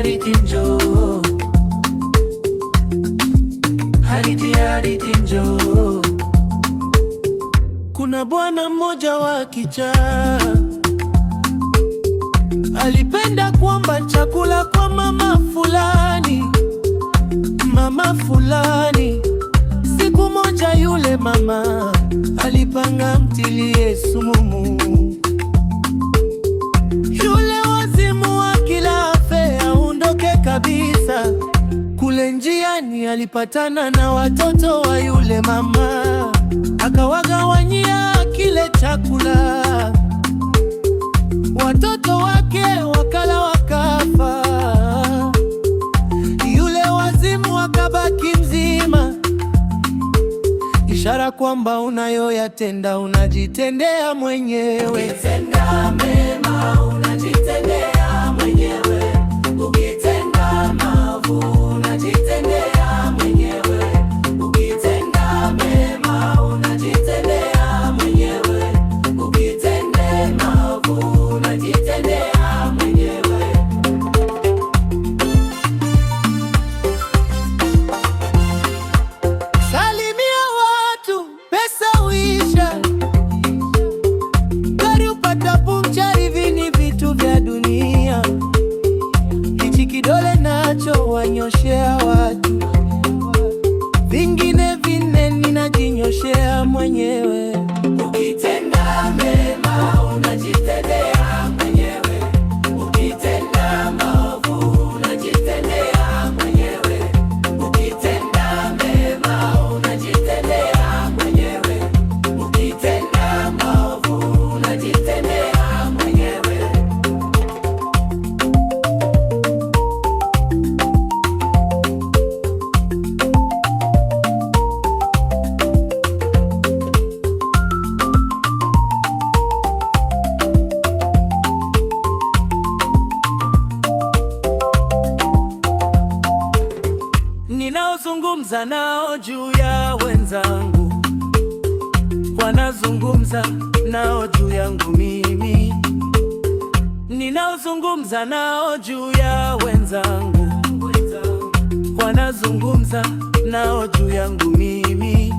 hadithi njoo, hadithi njoo. Kuna bwana mmoja wa kichaa alipenda kuomba chakula kwa mama fulani. Mama fulani, siku moja yule mama alipanga mtilie sumu. Yule wazimu akila afe aondoke kabisa. Kule njiani alipatana na watoto wa yule mama, akawagawanyia kile chakula. Watoto wake wakala wakafa, yule wazimu akabaki mzima. Ishara kwamba unayoyatenda unajitendea mwenyewe. Ukitenda mema unajitendea mwenyewe, ukitenda maovu unajitendea mwenyewe. Ukitenda mema unajitendea mwenyewe, ukitenda maovu unajitendea mwenyewe. Salimia watu, pesa huisha. Gari upata puncture, hivi ni vitu vya dunia. Hichi kidole nacho wanyoshea watu, vingine vinne ninajinyoshea mwenyewe. Ukitenda mema unajitendea mwenyewe, ukitenda maovu unajitendea mwenyewe. Ukitenda mema unajitendea mwenyewe, ukitenda maovu unajitendea mwenyewe. Ninaozungumza nao juu ya wenzangu, wanazungumza nao juu yangu mimi. Ninaozungumza nao juu ya wenzangu, wanazungumza nao juu yangu mimi.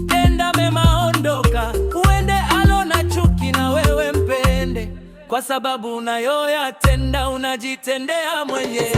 Tenda mema, ondoka, uende alo na chuki, na wewe mpende, kwa sababu unayoyatenda unajitendea mwenyewe.